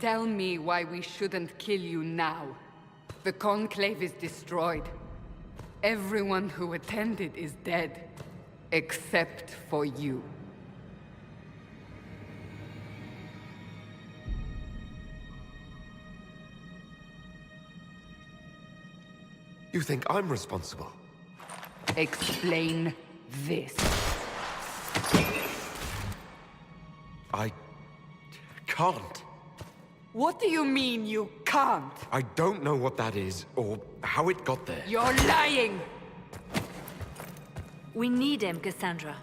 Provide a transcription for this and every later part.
Tell me why we shouldn't kill you now. The Conclave is destroyed. Everyone who attended is dead. Except for you. You think I'm responsible? Explain this. I can't. What do you mean you can't? I don't know what that is, or how it got there. You're lying! We need him, Cassandra.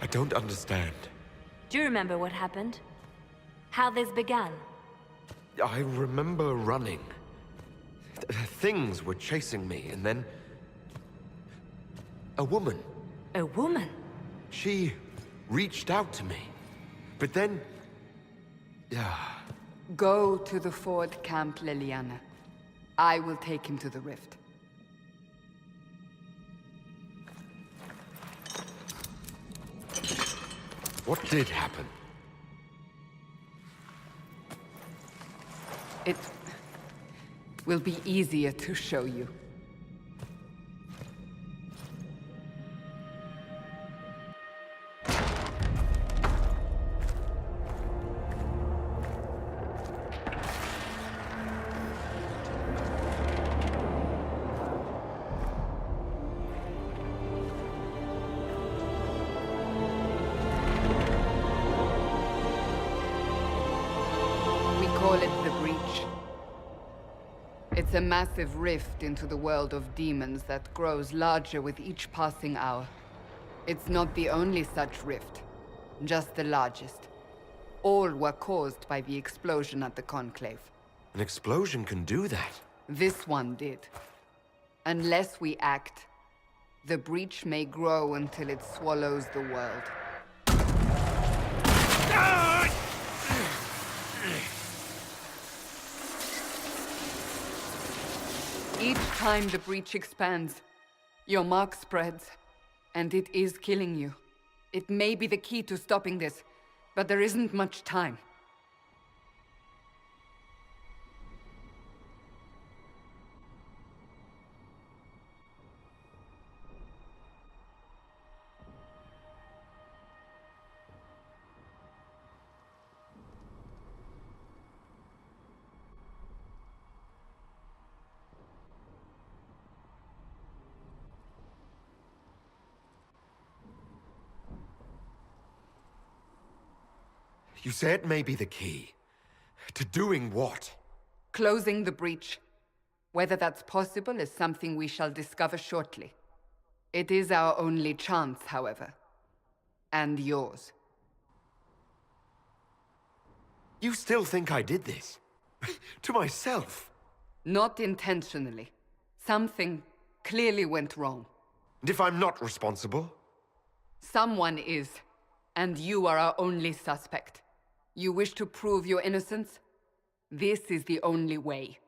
I don't understand. Do you remember what happened? How this began? I remember running. Things were chasing me, and then... a woman. A woman? She reached out to me. But then... Go to the Ford camp, Liliana. I will take him to the rift. What did happen? It will be easier to show you. Call it the Breach. It's a massive rift into the world of demons that grows larger with each passing hour. It's not the only such rift, just the largest. All were caused by the explosion at the Conclave. An explosion can do that? This one did. Unless we act, the Breach may grow until it swallows the world. Each time the Breach expands, your mark spreads, and it is killing you. It may be the key to stopping this, but there isn't much time. You say it may be the key. To doing what? Closing the Breach. Whether that's possible is something we shall discover shortly. It is our only chance, however. And yours. You still think I did this? To myself? Not intentionally. Something clearly went wrong. And if I'm not responsible? Someone is, and you are our only suspect. You wish to prove your innocence? This is the only way.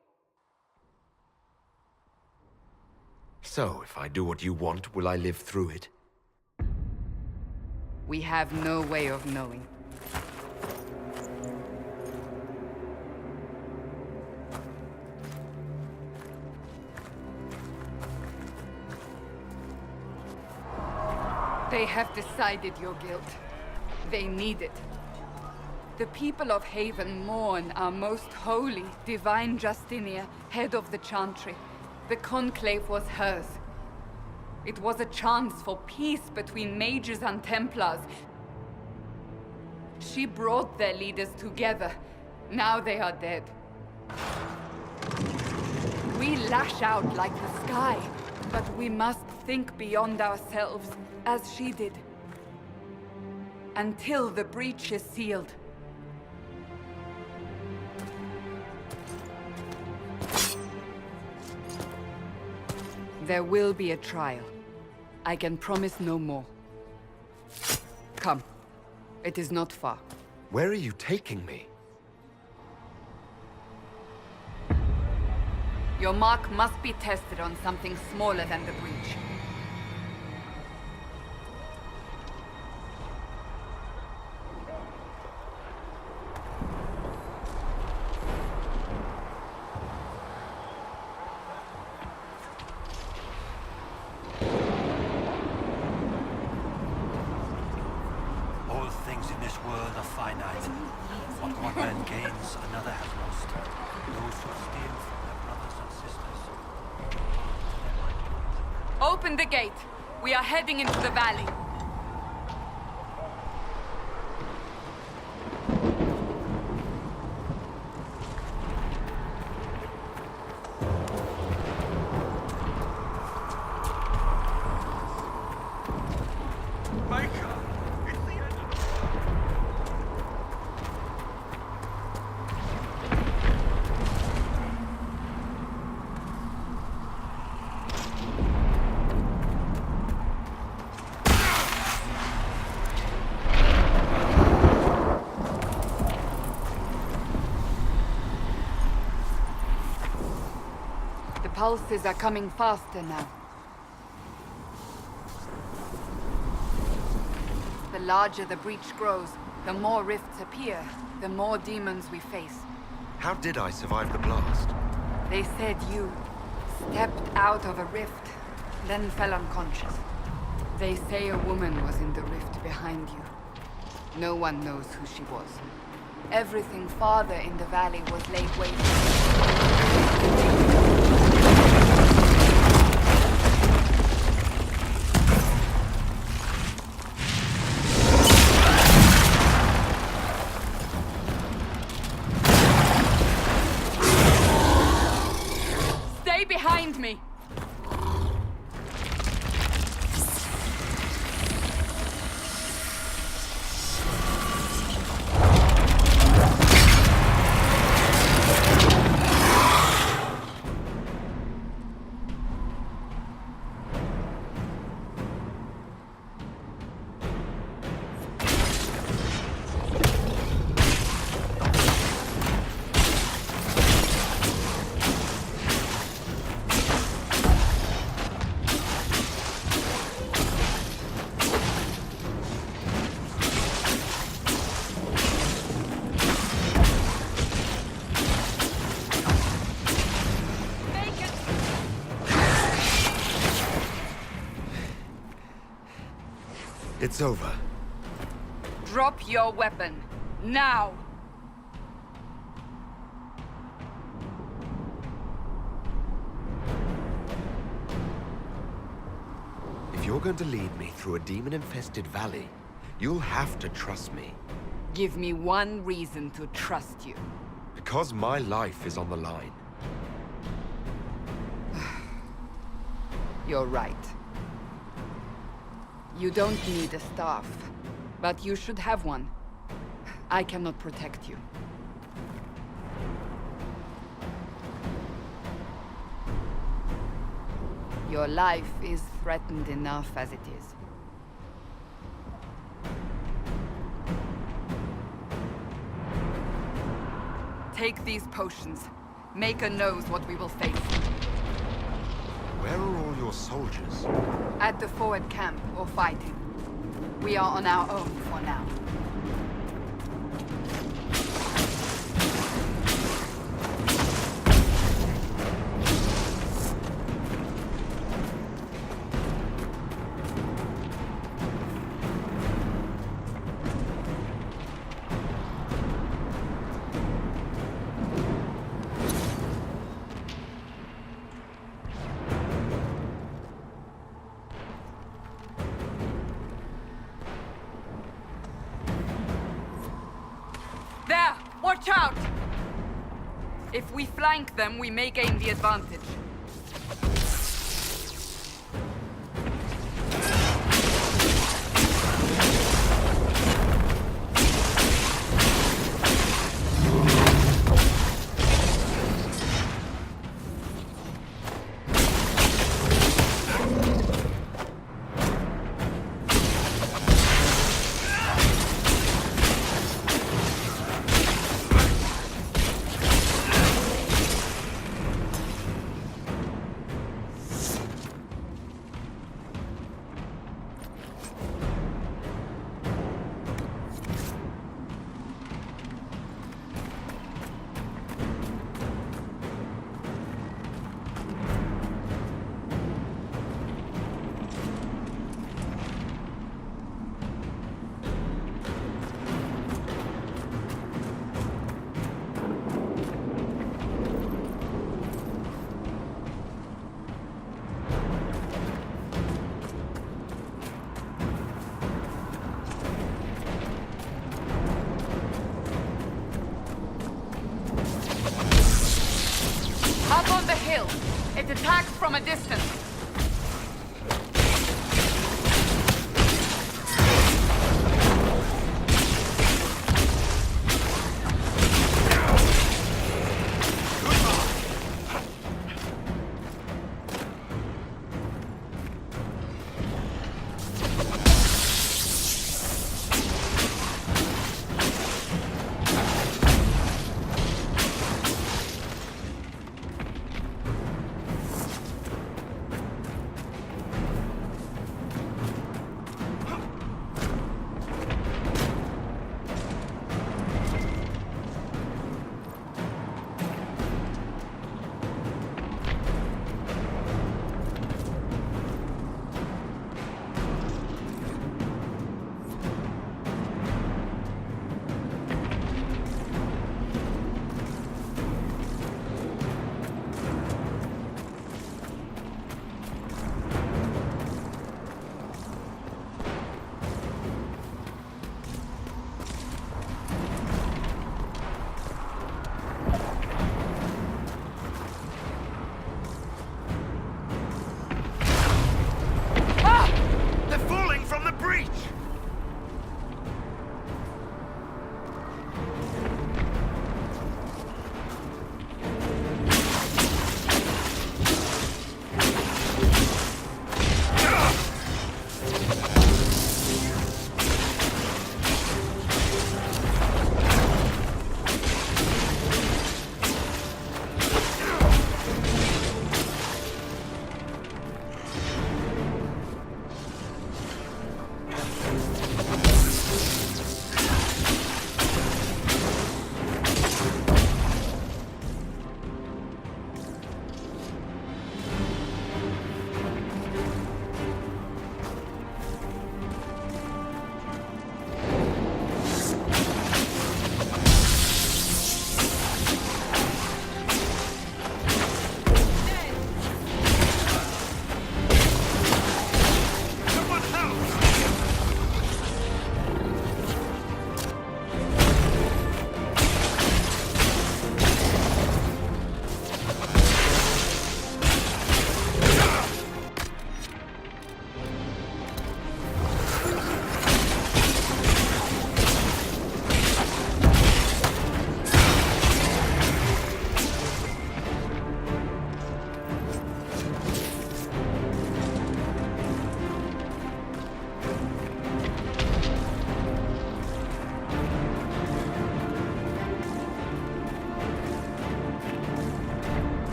So, if I do what you want, will I live through it? We have no way of knowing. They have decided your guilt. They need it. The people of Haven mourn our most holy, divine Justinia, head of the Chantry. The Conclave was hers. It was a chance for peace between mages and Templars. She brought their leaders together. Now they are dead. We lash out like the sky, but we must think beyond ourselves, as she did. Until the Breach is sealed. There will be a trial. I can promise no more. Come. It is not far. Where are you taking me? Your mark must be tested on something smaller than the breach. All things in this world are finite. What one man gains, another has lost. Those who steal from their brothers and sisters. Open the gate. We are heading into the valley. The pulses are coming faster now. The larger the breach grows, the more rifts appear, the more demons we face. How did I survive the blast? They said you stepped out of a rift, then fell unconscious. They say a woman was in the rift behind you. No one knows who she was. Everything farther in the valley was laid waste. Stay behind me! It's over. Drop your weapon. Now! If you're going to lead me through a demon-infested valley, you'll have to trust me. Give me one reason to trust you. Because my life is on the line. You're right. You don't need a staff, but you should have one. I cannot protect you. Your life is threatened enough as it is. Take these potions. Maker knows what we will face. Where are all your soldiers? At the forward camp or fighting. We are on our own for now. There! Watch out! If we flank them, we may gain the advantage. still. It attacks from a distance.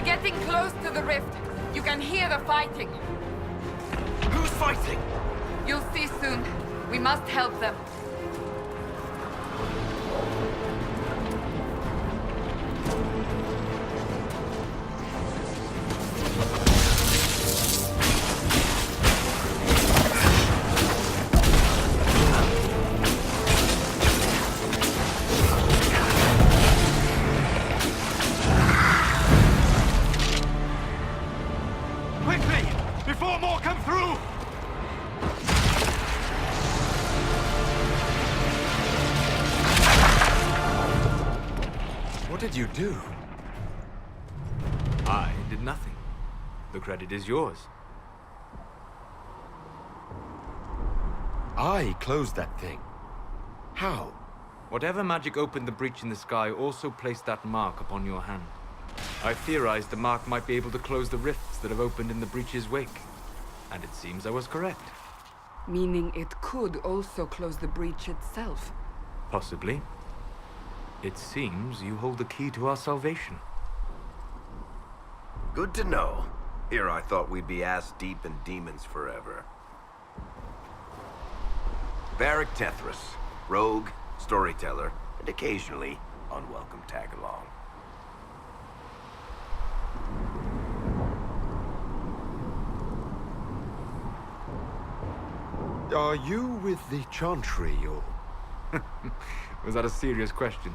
Getting close to the rift. You can hear the fighting. Who's fighting? You'll see soon. We must help them. Before more come through! What did you do? I did nothing. The credit is yours. I closed that thing. How? Whatever magic opened the breach in the sky also placed that mark upon your hand. I theorized the mark might be able to close the rifts that have opened in the breach's wake. And it seems I was correct. Meaning it could also close the breach itself. Possibly. It seems you hold the key to our salvation. Good to know. Here I thought we'd be ass-deep in demons forever. Varric Tethras, rogue, storyteller, and occasionally unwelcome tag-along. Are you with the Chantry, or...? Was that a serious question?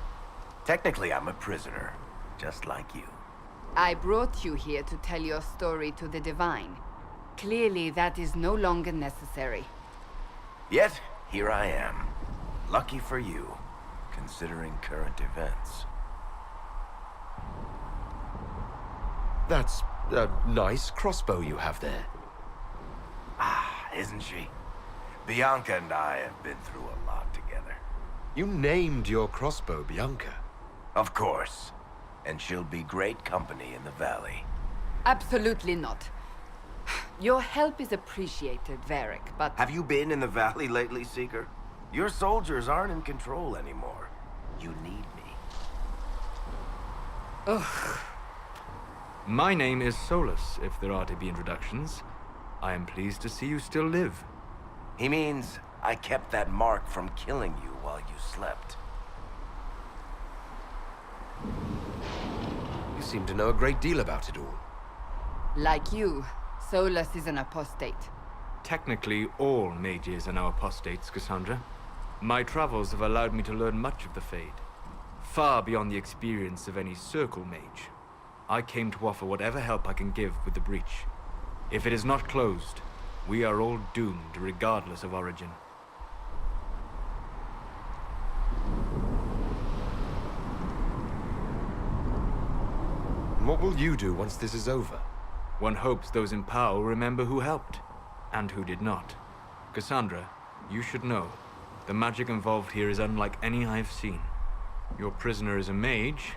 Technically, I'm a prisoner, just like you. I brought you here to tell your story to the Divine. Clearly, that is no longer necessary. Yet, here I am. Lucky for you, considering current events. That's a nice crossbow you have there. Isn't she? Bianca and I have been through a lot together. You named your crossbow Bianca. Of course. And she'll be great company in the valley. Absolutely not. Your help is appreciated, Varric, but... Have you been in the valley lately, Seeker? Your soldiers aren't in control anymore. You need me. Ugh. My name is Solus, if there are to be introductions. I am pleased to see you still live. He means I kept that mark from killing you while you slept. You seem to know a great deal about it all. Like you, Solus is an apostate. Technically, all mages are now apostates, Cassandra. My travels have allowed me to learn much of the Fade, far beyond the experience of any circle mage. I came to offer whatever help I can give with the breach. If it is not closed, we are all doomed regardless of origin. And what will you do once this is over? One hopes those in power will remember who helped, and who did not. Cassandra, you should know, the magic involved here is unlike any I've seen. Your prisoner is a mage,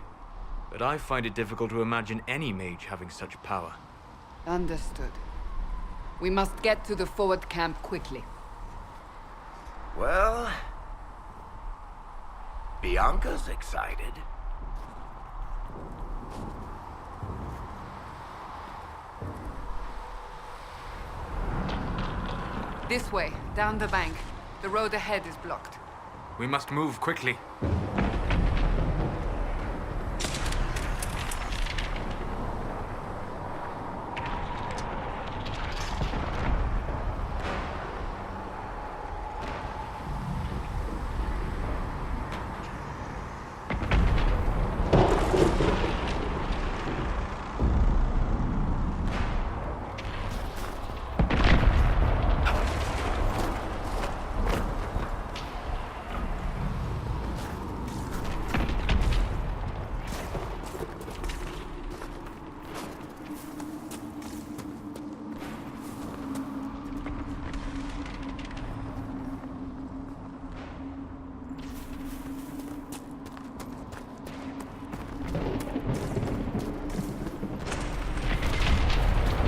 but I find it difficult to imagine any mage having such power. Understood. We must get to the forward camp quickly. Well... Bianca's excited. This way, down the bank. The road ahead is blocked. We must move quickly.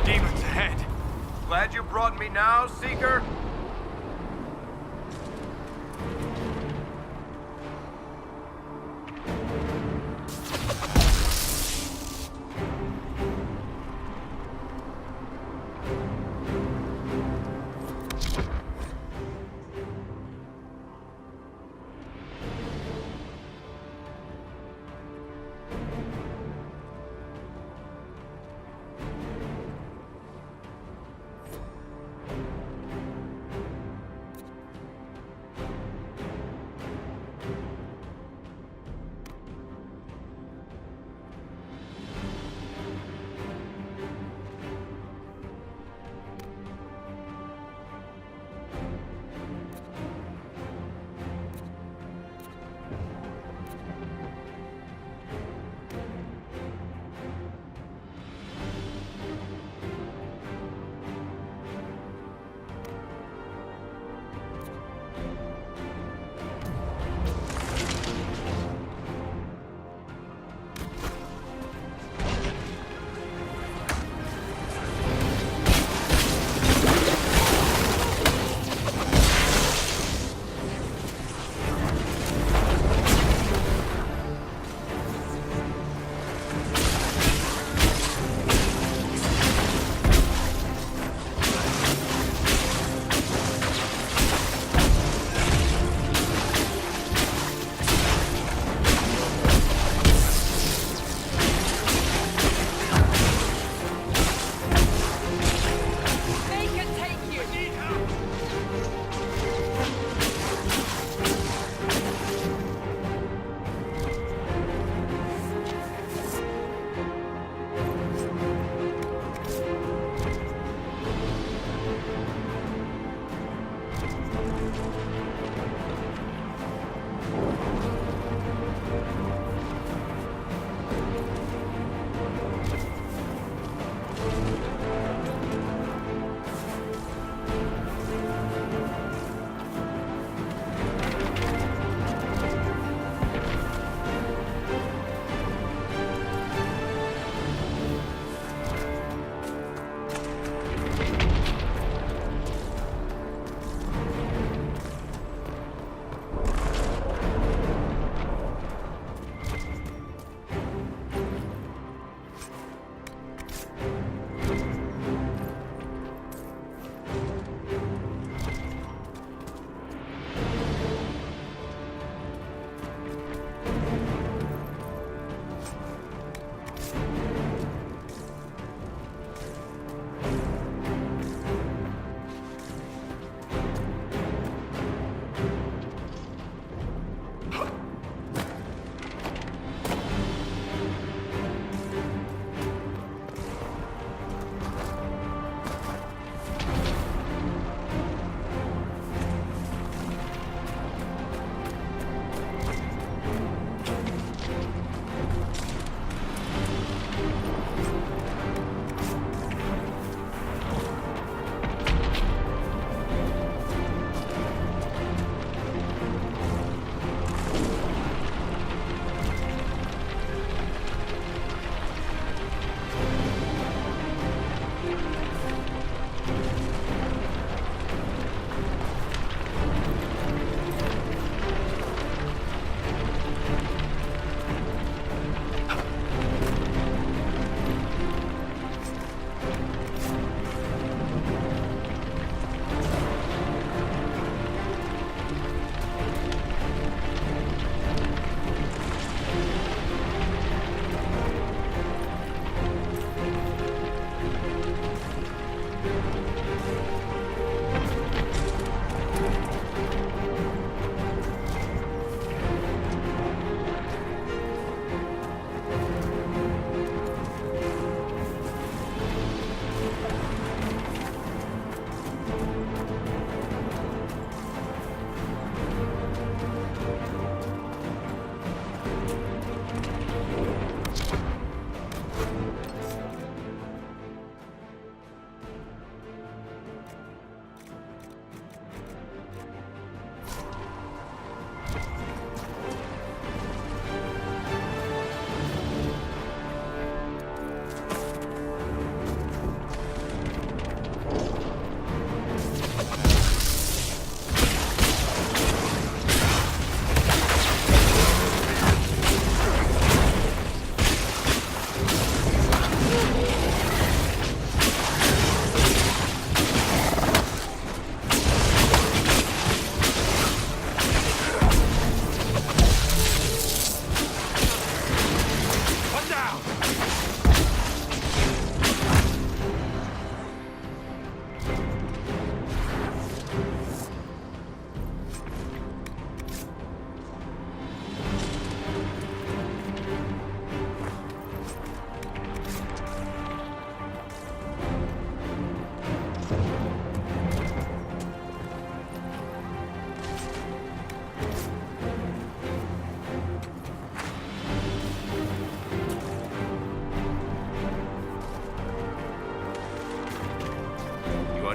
Demons ahead! Glad you brought me now, Seeker?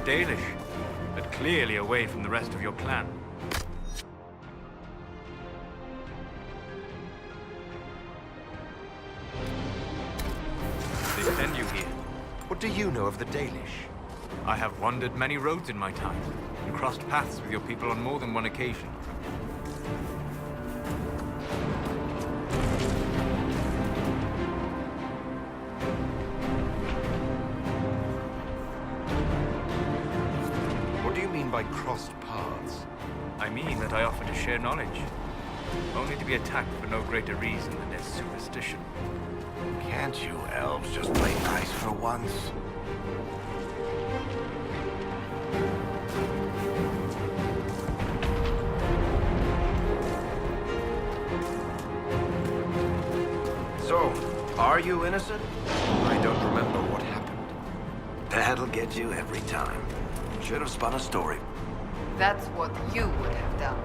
Dalish, but clearly away from the rest of your clan. They send you here. What do you know of the Dalish? I have wandered many roads in my time, and crossed paths with your people on more than one occasion. What do you mean by crossed paths? I mean that I offer to share knowledge, only to be attacked for no greater reason than their superstition. Can't you elves just play nice for once? So, are you innocent? I don't remember what happened. That'll get you every time. Should have spun a story. That's what you would have done.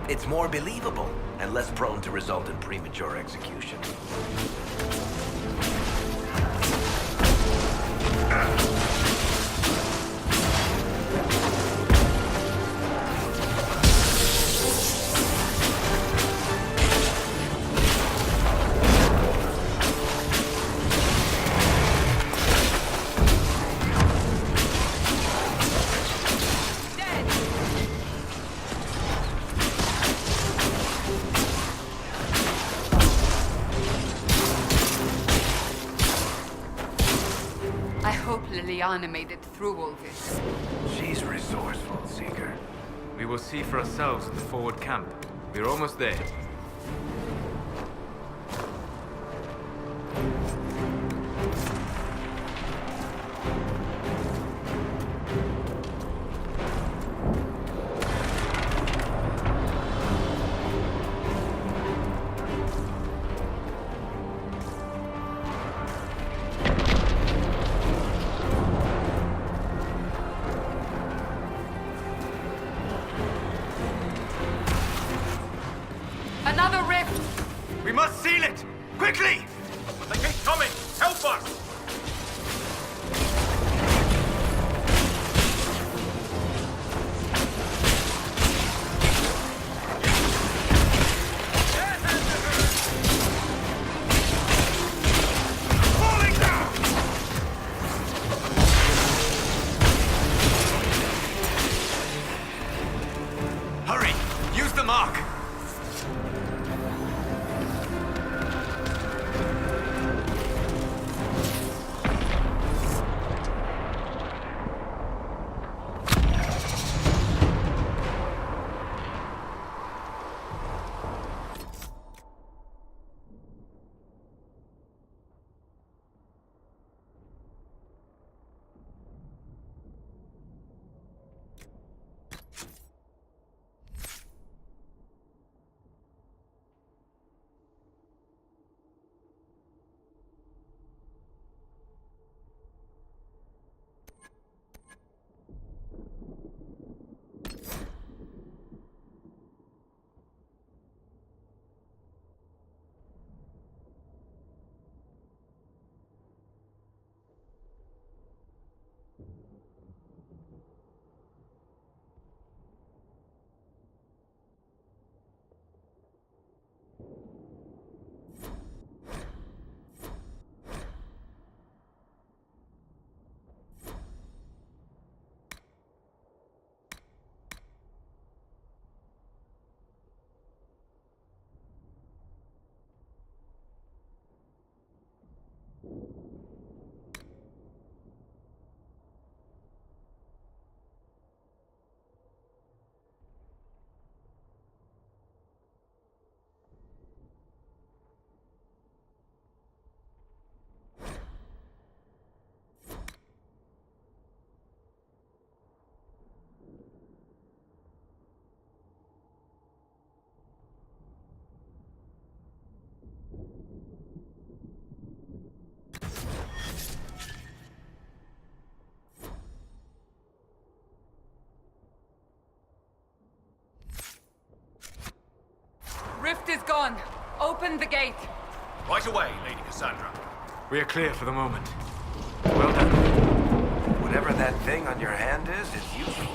It's more believable and less prone to result in premature execution. I hope Liliana made it through all this. She's resourceful, Seeker. We will see for ourselves at the forward camp. We're almost there. Another rift! We must seal it! Quickly! They keep coming! Help us! Falling down! Hurry! Use the mark! Rift is gone. Open the gate. Right away, Lady Cassandra. We are clear for the moment. Well done. Whatever Whatever that thing on your hand is, it's useful.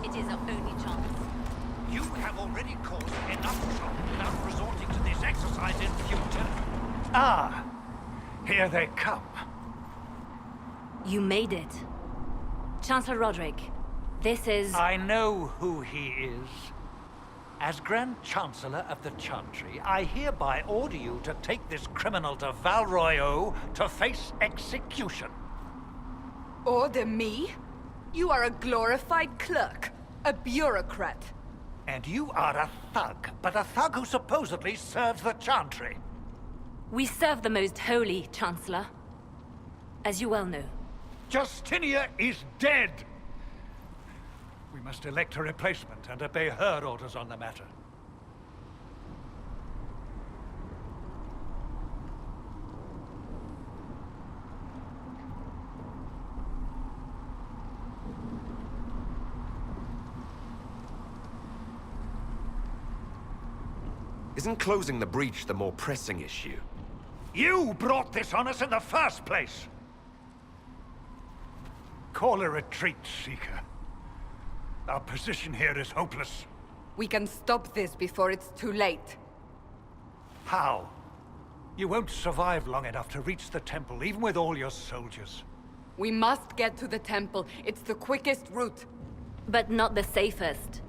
It is our only chance. You have already caused enough trouble without resorting to this exercise in future. Ah, here they come. You made it. Chancellor Roderick, this is... I know who he is. As Grand Chancellor of the Chantry, I hereby order you to take this criminal to Val Royeaux to face execution. Order me? You are a glorified clerk, a bureaucrat. And you are a thug, but a thug who supposedly serves the Chantry. We serve the most holy, Chancellor. As you well know. Justinia is dead! We must elect a replacement and obey her orders on the matter. Isn't closing the breach the more pressing issue? You brought this on us in the first place! Call a retreat, Seeker. Our position here is hopeless. We can stop this before it's too late. How? You won't survive long enough to reach the temple, even with all your soldiers. We must get to the temple. It's the quickest route. But not the safest.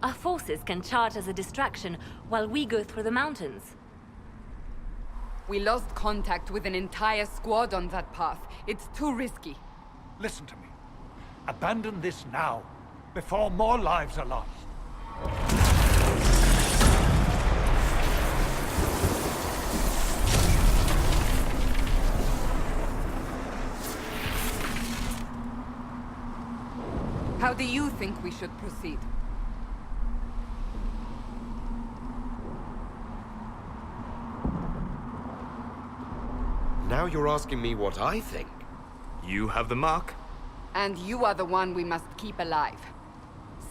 Our forces can charge as a distraction while we go through the mountains. We lost contact with an entire squad on that path. It's too risky. Listen to me. Abandon this now, before more lives are lost. How do you think we should proceed? Now you're asking me what I think. You have the mark. And you are the one we must keep alive.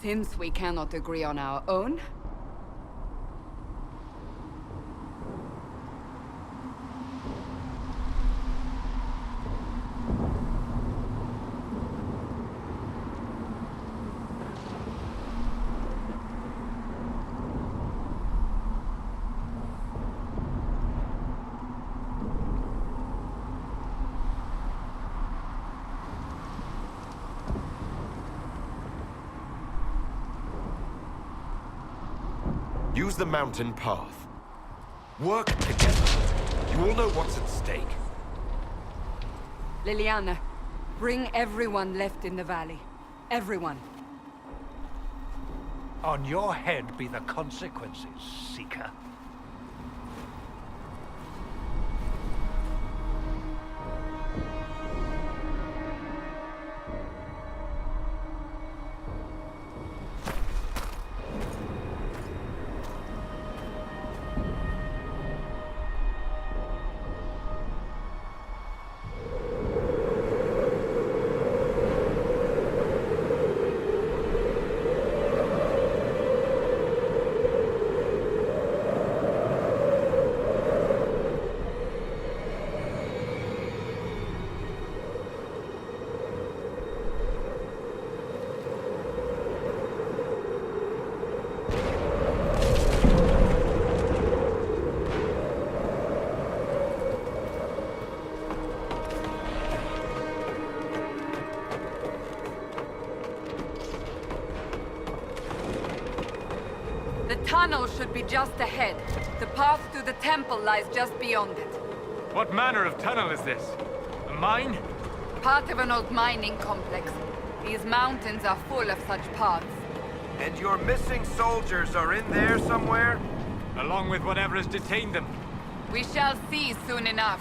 Since we cannot agree on our own, use the mountain path. Work together. You all know what's at stake. Liliana, bring everyone left in the valley. Everyone. On your head be the consequences, Seeker. The tunnel should be just ahead. The path to the temple lies just beyond it. What manner of tunnel is this? A mine? Part of an old mining complex. These mountains are full of such paths. And your missing soldiers are in there somewhere? Along with whatever has detained them. We shall see soon enough.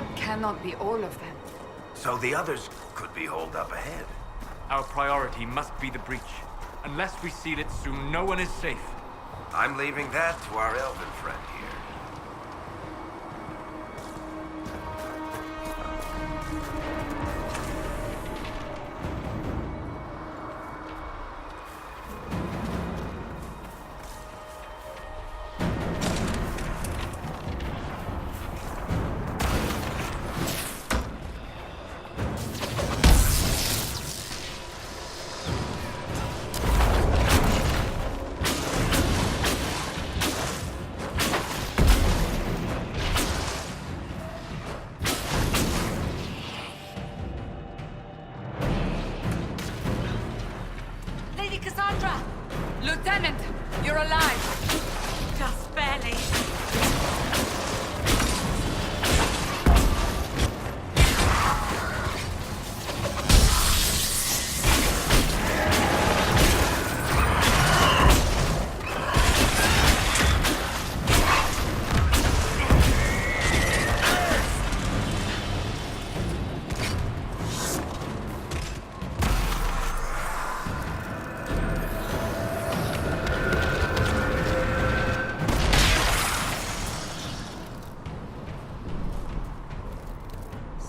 That cannot be all of them. So the others could be holed up ahead. Our priority must be the breach. Unless we seal it soon, no one is safe. I'm leaving that to our elven friend here. Lady Cassandra! Lieutenant, you're alive! Just barely.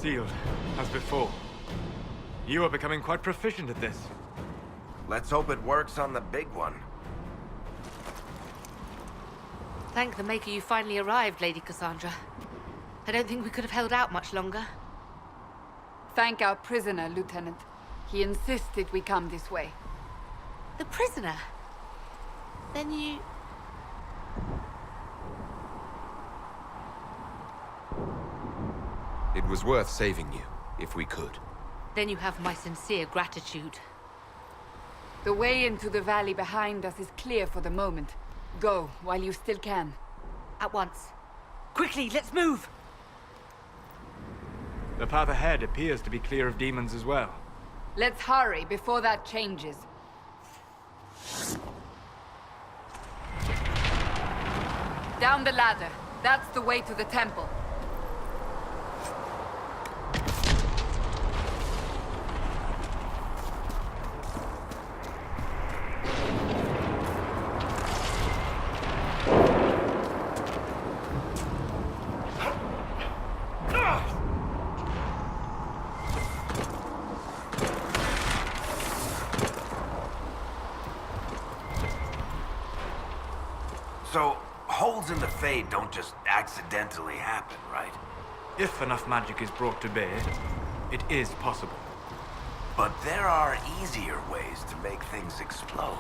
Sealed, as before. You are becoming quite proficient at this. Let's hope it works on the big one. Thank the Maker you finally arrived, Lady Cassandra. I don't think we could have held out much longer. Thank our prisoner, Lieutenant. He insisted we come this way. The prisoner? Then you... It was worth saving you, if we could. Then you have my sincere gratitude. The way into the valley behind us is clear for the moment. Go, while you still can. At once. Quickly, let's move! The path ahead appears to be clear of demons as well. Let's hurry before that changes. Down the ladder. That's the way to the temple. So, holes in the Fade don't just accidentally happen, right? If enough magic is brought to bear, it is possible. But there are easier ways to make things explode.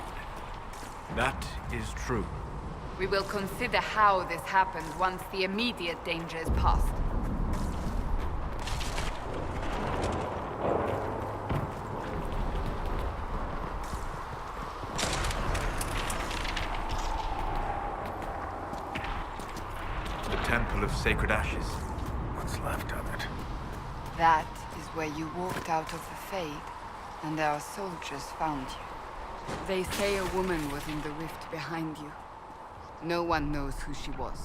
That is true. We will consider how this happens once the immediate danger is past. The Temple of Sacred Ashes. What's left of it? That is where you walked out of the Fade, and our soldiers found you. They say a woman was in the rift behind you. No one knows who she was.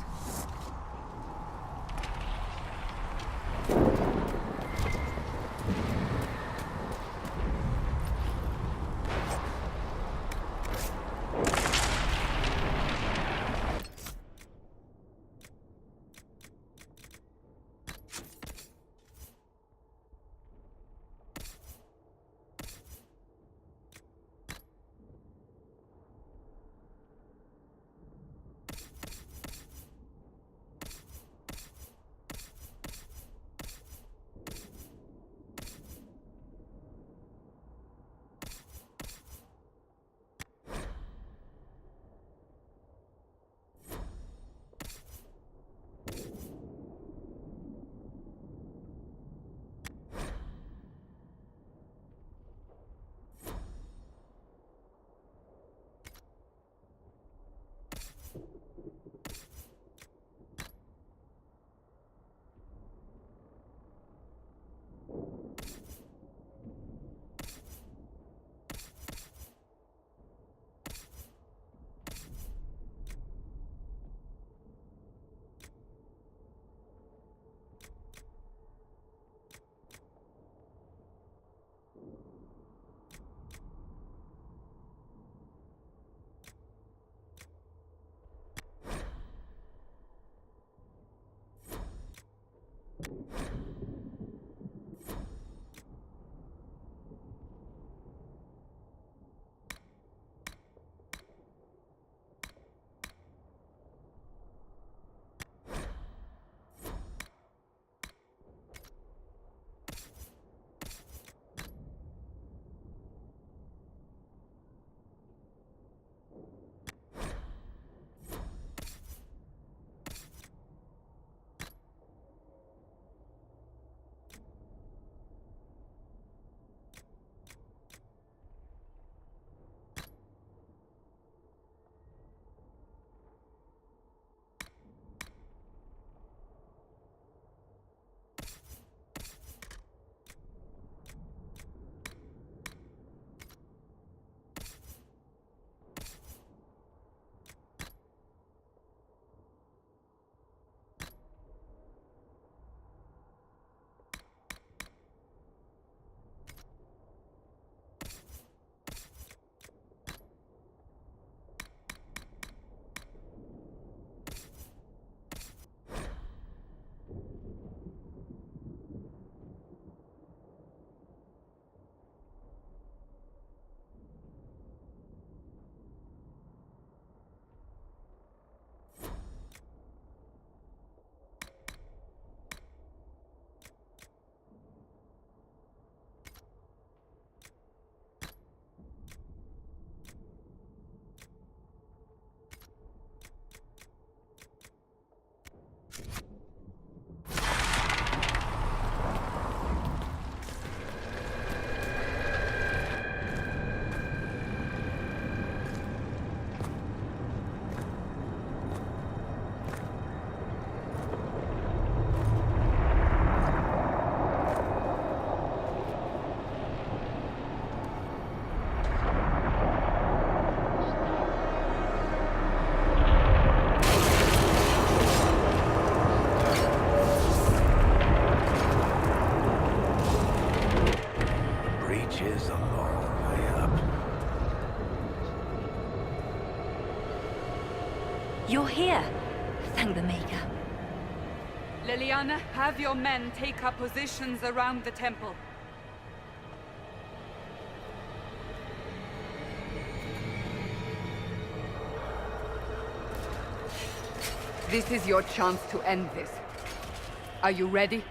here. Thank the Maker. Liliana, have your men take up positions around the temple. This is your chance to end this. Are you ready?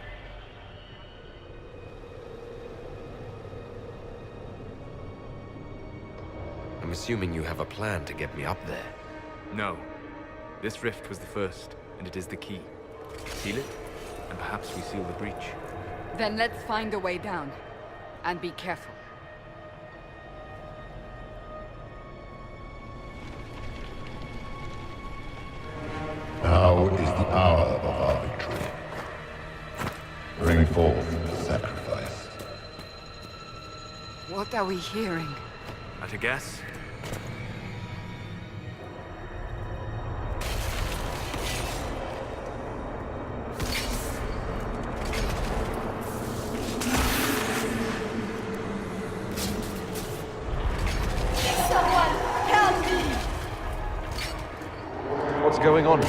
I'm assuming you have a plan to get me up there. No. This rift was the first, and it is the key. Seal it, and perhaps we seal the breach. Then let's find a way down. And be careful. Now is the hour of our victory. Bring forth the sacrifice. What are we hearing? At a guess? What's going on?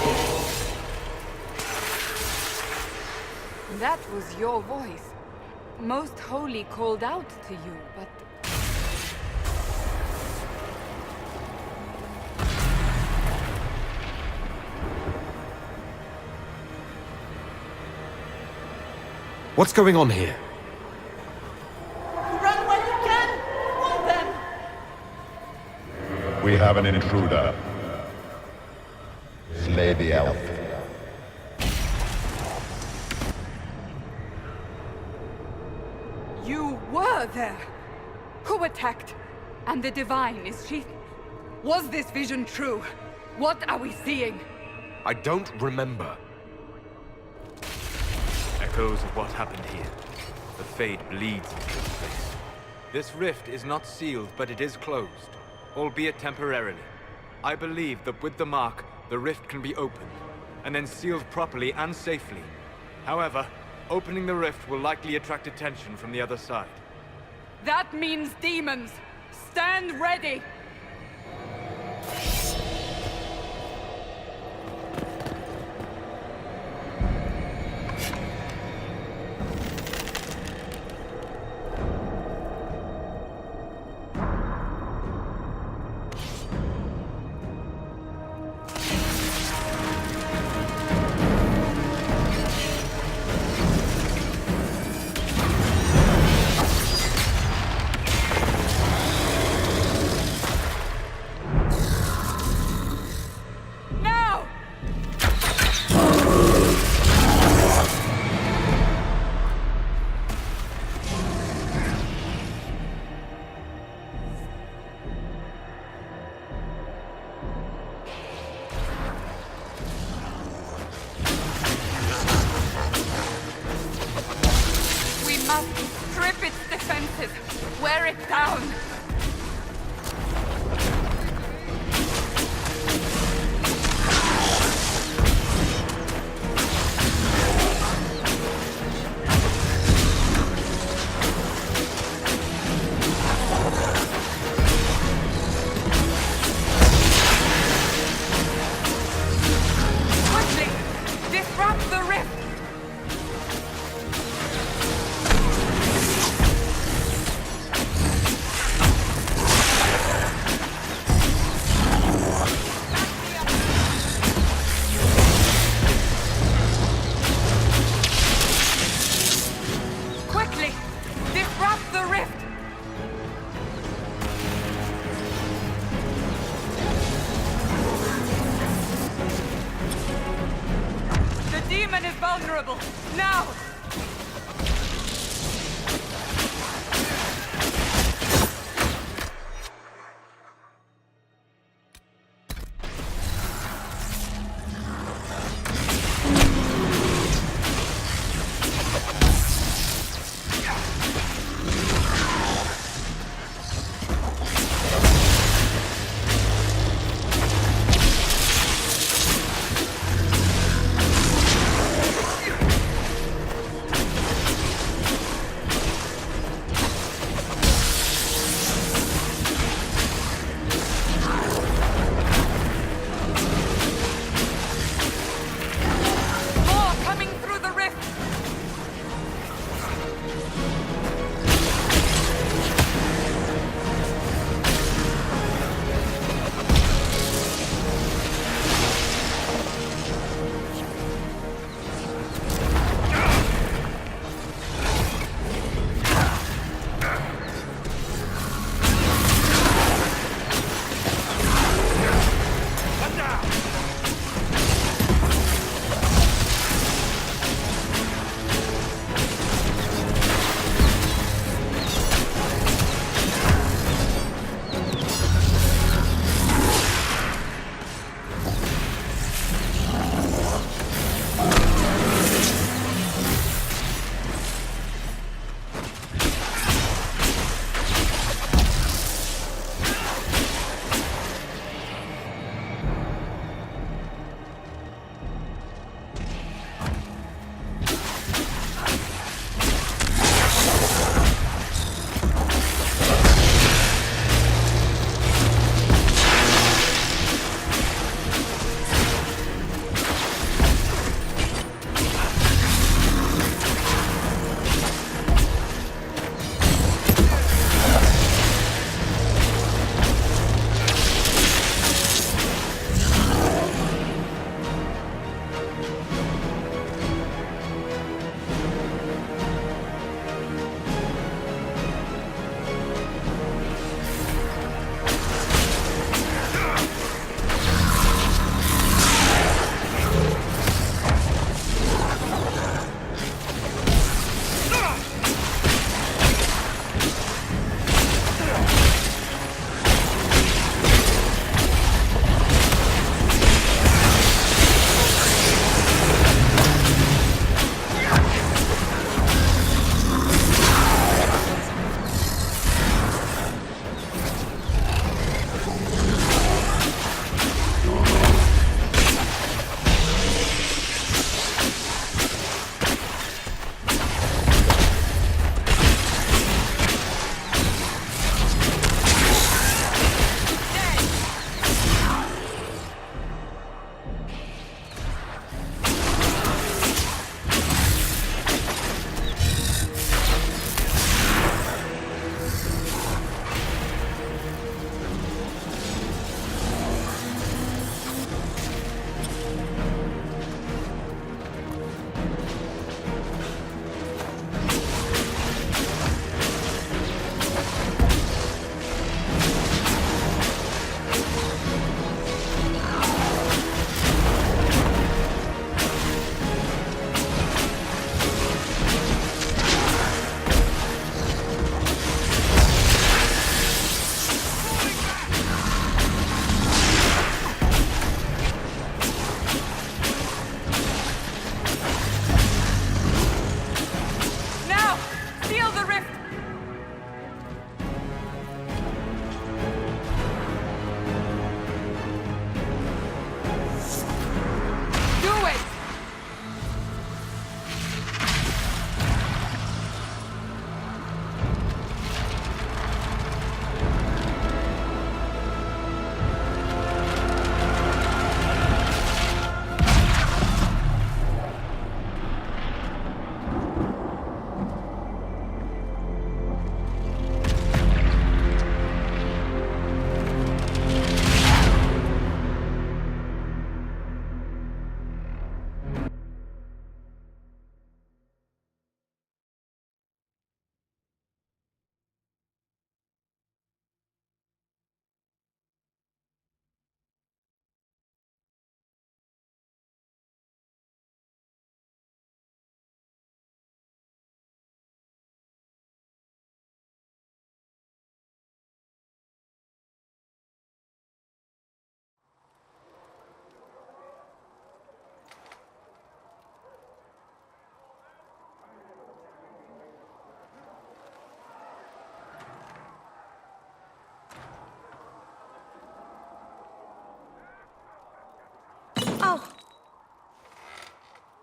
That was your voice. Most Holy called out to you, but... What's going on here? Run when you can! Hold them! We have an intruder. Slay the elf. You were there! Who attacked? And the Divine, is she... Was this vision true? What are we seeing? I don't remember. Echoes of what happened here. The Fade bleeds into this place. This rift is not sealed, but it is closed, albeit temporarily. I believe that with the mark, the rift can be opened, and then sealed properly and safely. However, opening the rift will likely attract attention from the other side. That means demons! Stand ready! Strip its defenses! Wear it down! Quickly! Disrupt the rift!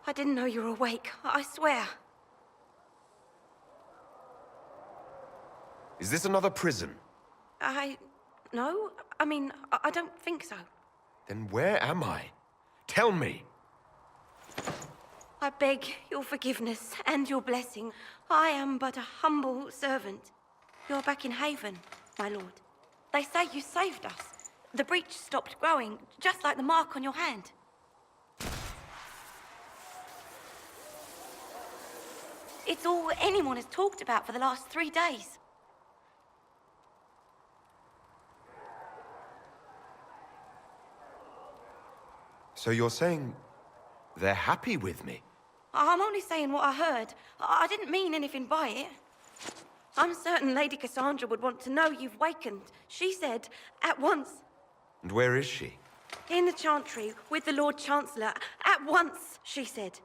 I didn't know you were awake, I swear. Is this another prison? No. I mean, I don't think so. Then where am I? Tell me! I beg your forgiveness and your blessing. I am but a humble servant. You're back in Haven, my lord. They say you saved us. The breach stopped growing, just like the mark on your hand. It's all anyone has talked about for the last 3 days. So you're saying they're happy with me? I'm only saying what I heard. I didn't mean anything by it. I'm certain Lady Cassandra would want to know you've wakened. She said, at once. And where is she? In the Chantry, with the Lord Chancellor. At once, she said.